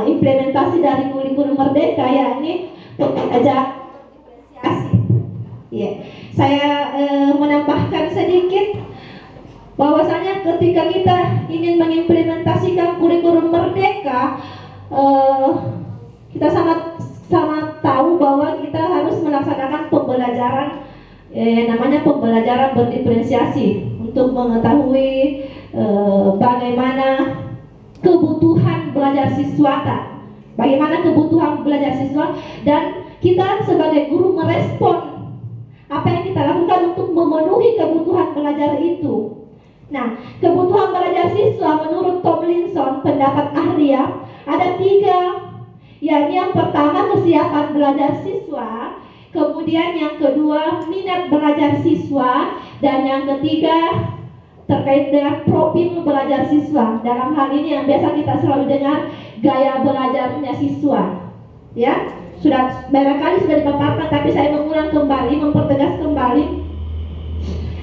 implementasi dari kurikulum merdeka, yakni pembelajaran diferensiasi. Ya, saya menambahkan sedikit bahwasanya ketika kita ingin mengimplementasikan kurikulum merdeka, kita sangat tahu bahwa kita harus melaksanakan pembelajaran namanya pembelajaran berdiferensiasi untuk mengetahui bagaimana kebutuhan belajar siswa, dan kita sebagai guru merespon apa yang kita lakukan untuk memenuhi kebutuhan belajar itu. Nah, kebutuhan belajar siswa menurut Tomlinson, pendapat ahli, ada 3, yakni yang pertama kesiapan belajar siswa, kemudian yang kedua minat belajar siswa, dan yang ketiga terkait dengan profil belajar siswa. Dalam hal ini yang biasa kita selalu dengar, gaya belajarnya siswa. Ya, barangkali sudah dipaparkan, tapi saya mengulang kembali, mempertegas kembali.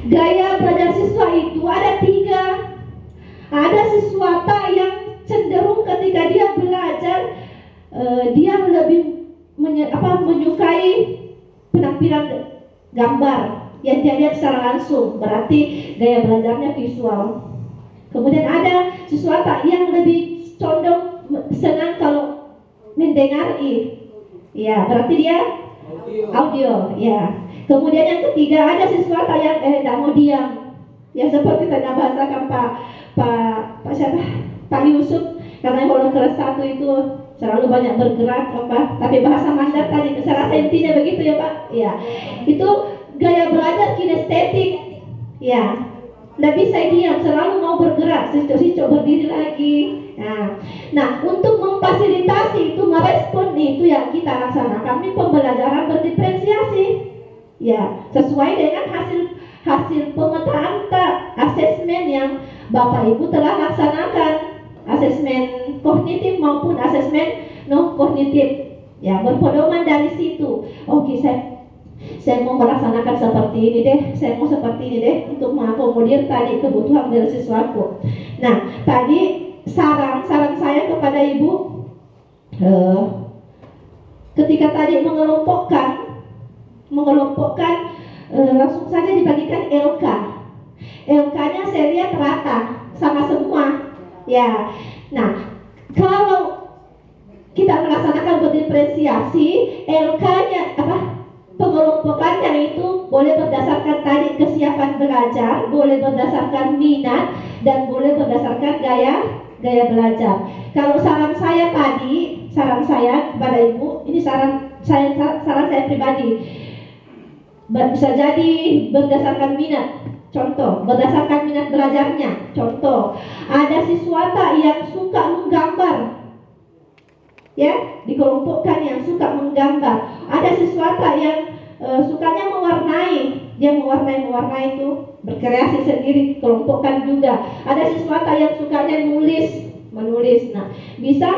Gaya belajar siswa itu ada 3. Ada siswata yang cenderung ketika dia belajar, dia lebih menyukai penampilan gambar yang dia lihat secara langsung, berarti gaya belajarnya visual. Kemudian ada siswata yang lebih condong senang kalau mendengari, ya berarti dia audio, ya. Kemudian yang ketiga ada siswata yang tidak mau diam, ya seperti tadi bahasakan Pak Yusuf, karena kalau kelas 1 itu selalu banyak bergerak tapi bahasa Mandat tadi saya rasa intinya begitu ya Pak, ya itu gaya belajar kinestetik, ya tidak bisa diam, selalu mau bergerak, sicok berdiri lagi. Nah, untuk memfasilitasi itu, merespon itu yang kita laksanakan ini pembelajaran berdiferensiasi, ya sesuai dengan hasil pemetaan asesmen yang Bapak Ibu telah laksanakan, asesmen kognitif maupun asesmen non kognitif, ya berpedoman dari situ. Oke, saya mau melaksanakan seperti ini deh, saya mau seperti ini deh untuk mengakomodir tadi kebutuhan dari siswaku. Nah, tadi saran saya kepada Ibu, ketika tadi mengelompokkan langsung saja dibagikan LK. LK-nya saya lihat rata sama semua, ya. Nah, kalau kita melaksanakan berdiferensiasi, LK-nya pengelompokannya itu boleh berdasarkan tadi kesiapan belajar, boleh berdasarkan minat, dan boleh berdasarkan gaya belajar. Kalau saran saya kepada Ibu, ini saran saya pribadi, bisa jadi berdasarkan minat. Contoh, berdasarkan minat belajarnya. Contoh, ada siswata yang suka menggambar, ya, dikelompokkan yang suka menggambar. Ada siswata yang sukanya mewarnai, dia mewarnai itu, berkreasi sendiri, kelompokkan juga. Ada siswata yang sukanya menulis. Nah, bisa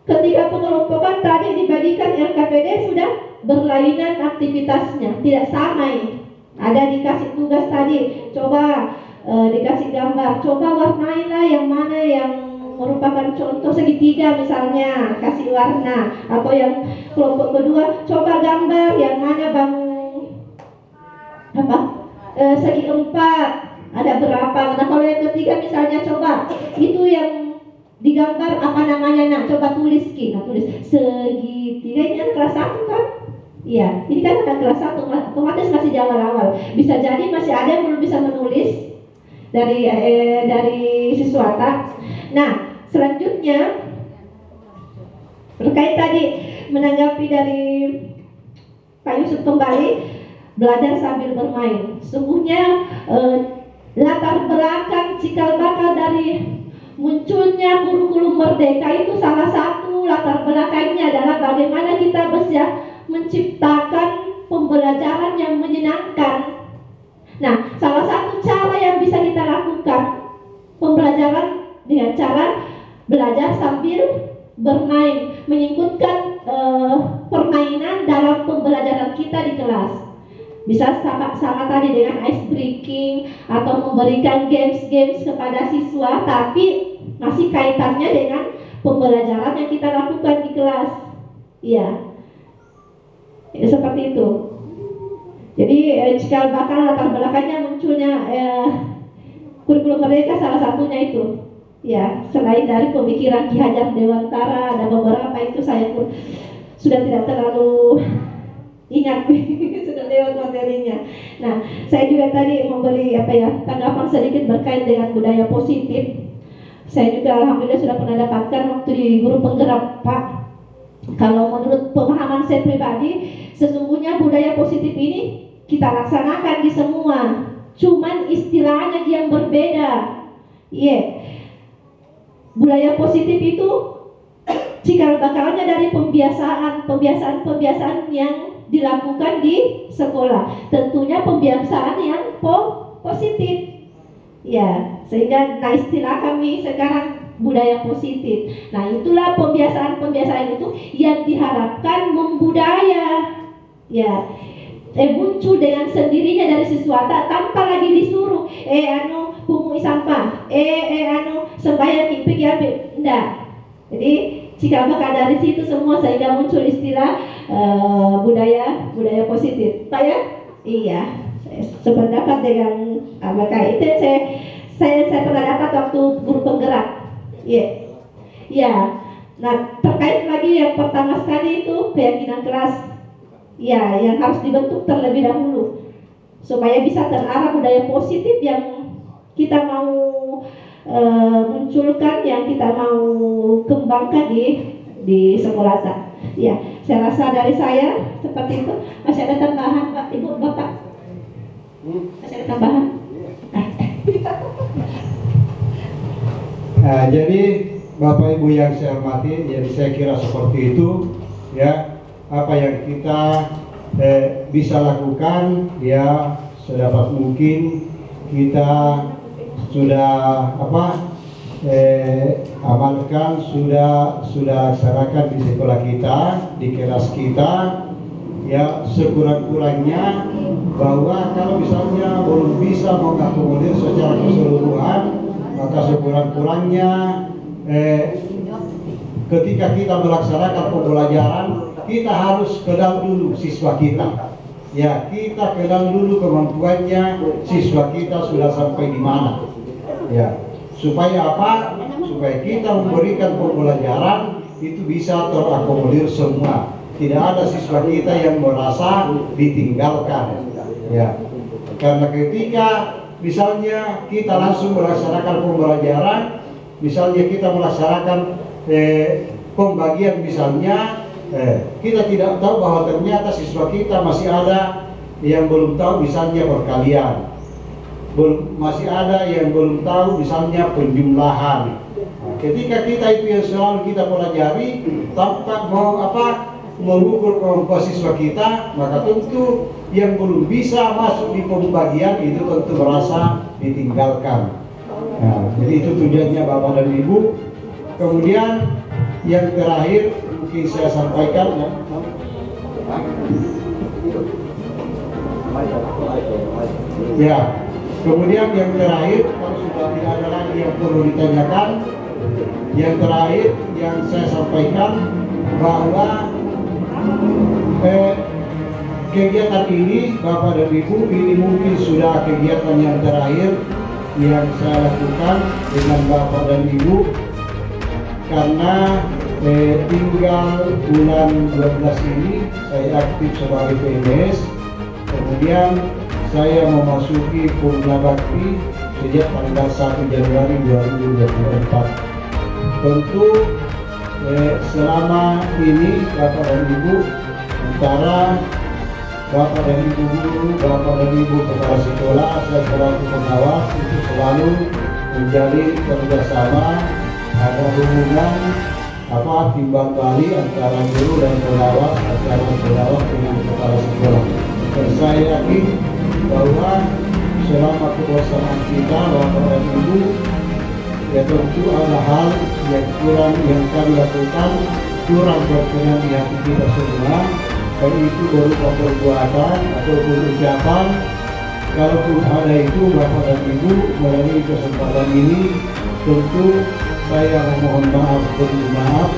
ketika pengelompokan tadi dibagikan LKPD sudah berlainan aktivitasnya, tidak sama ini. Ada dikasih tugas tadi, coba dikasih gambar, coba warnailah yang mana yang merupakan contoh segitiga misalnya, kasih warna. Atau yang kelompok kedua, coba gambar yang mana segi 4, ada berapa. Nah, kalau yang ketiga misalnya coba itu yang digambar apa namanya, nah coba tulis Ki, nah tulis segitiga, ini kan kelas 1 kan? Iya, ini kan ada kelas 1, otomatis masih di awal-awal. Bisa jadi masih ada yang belum bisa menulis dari siswata. Nah, selanjutnya terkait tadi menanggapi dari Pak Yusuf kembali, belajar sambil bermain. Sungguhnya latar belakang cikal bakal dari munculnya kurikulum merdeka itu salah satu latar belakangnya adalah bagaimana kita bisa menciptakan pembelajaran yang menyenangkan. Nah, salah satu cara yang bisa kita lakukan pembelajaran dengan cara belajar sambil bermain, menyingkutkan permainan dalam pembelajaran kita di kelas. Bisa sama tadi dengan ice breaking atau memberikan games-games kepada siswa, tapi masih kaitannya dengan pembelajaran yang kita lakukan di kelas. Iya, ya, seperti itu. Jadi cikal bakal latar belakangnya munculnya kurikulum merdeka salah satunya itu. Ya, selain dari pemikiran Ki Hajar Dewantara, ada beberapa itu saya pun sudah tidak terlalu ingat sudah lewat materinya. Nah, saya juga tadi memberi tanggapan sedikit berkait dengan budaya positif. Saya juga alhamdulillah sudah pernah dapatkan waktu di guru penggerak, Pak. Kalau menurut pemahaman saya pribadi, sesungguhnya budaya positif ini kita laksanakan di semua, cuman istilahnya yang berbeda. Iya, budaya positif itu cikal bakalnya dari pembiasaan yang dilakukan di sekolah. Tentunya pembiasaan yang positif. Ya, sehingga istilah kami sekarang budaya positif. Nah, itulah pembiasaan itu yang diharapkan membudaya. Ya, muncul dengan sendirinya dari siswata tanpa lagi disuruh pungut sampah, sembahyang pergi ambil. Enggak. Jadi cikal bakal dari situ semua sehingga muncul istilah budaya positif. Pak ya? Iya. Saya sependapat dengan maka itu saya pernah dapat waktu guru penggerak. Iya. Ya. Nah, terkait lagi yang pertama sekali itu keyakinan kelas. Ya, yang harus dibentuk terlebih dahulu supaya bisa terarah budaya positif yang kita mau munculkan, yang kita mau kembangkan di sekolah. Ya, saya rasa dari saya seperti itu. Masih ada tambahan, Pak, Ibu, Bapak? Masih ada tambahan? Nah, jadi Bapak Ibu yang saya hormati, jadi saya kira seperti itu, ya. Apa yang kita bisa lakukan, ya sedapat mungkin kita sudah amalkan, sudah laksanakan di sekolah kita, di kelas kita, ya sekurang-kurangnya bahwa kalau misalnya belum bisa mengakomodir secara keseluruhan, maka sekurang-kurangnya ketika kita melaksanakan pembelajaran, kita harus kenal dulu siswa kita. Ya, kita kenal dulu kemampuannya siswa kita sudah sampai di mana. Ya, supaya apa? Supaya kita memberikan pembelajaran itu bisa terakomodir semua. Tidak ada siswa kita yang merasa ditinggalkan. Ya, karena ketika misalnya kita langsung melaksanakan pembelajaran, misalnya kita melaksanakan pembagian misalnya, kita tidak tahu bahwa ternyata siswa kita masih ada yang belum tahu misalnya perkalian, masih ada yang belum tahu misalnya penjumlahan. Ketika kita itu yang selalu kita pelajari tanpa mengukur kemampuan siswa kita, maka tentu yang belum bisa masuk di pembagian itu tentu merasa ditinggalkan. Nah, jadi itu tujuannya Bapak dan Ibu. Kemudian yang terakhir mungkin saya sampaikan, ya. Kemudian yang terakhir, kalau sudah tidak ada lagi yang perlu ditanyakan, yang terakhir yang saya sampaikan bahwa kegiatan ini Bapak dan Ibu, ini mungkin sudah kegiatan yang terakhir yang saya lakukan dengan Bapak dan Ibu. karena tinggal bulan 12 ini saya aktif sebagai PNS, kemudian saya memasuki Purna Bakti sejak tanggal 1 Januari 2024. Tentu selama ini Bapak dan Ibu, antara Bapak dan Ibu guru, Bapak dan Ibu kepala sekolah, saya selaku pengawas itu selalu menjalin kerjasama, ada hubungan timbal balik antara guru dan pengawas, antara pengawas dengan kepala sekolah. Dan saya yakin bahwa selama kebersamaan kita Bapak dan Ibu, ya tentu ada hal yang kurang yang kami lakukan, kurang berkenan di hati kita semua, baik itu berupa perbuatan ataupun ucapan. Kalaupun ada itu Bapak dan Ibu, melalui kesempatan ini tentu saya memohon maaf bermaaf.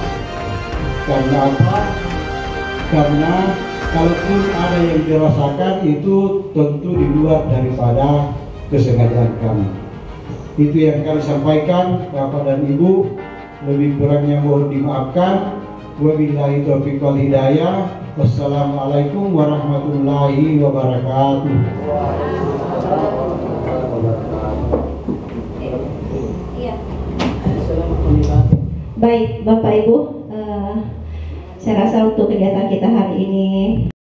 Karena apa? Karena kalaupun ada yang dirasakan itu tentu di luar daripada kesengajaan kami. Itu yang kami sampaikan Bapak dan Ibu, lebih kurangnya mohon dimaafkan. Wabillahi taufiq wal hidayah. Wassalamualaikum warahmatullahi wabarakatuh. Baik Bapak Ibu, saya rasa untuk kegiatan kita hari ini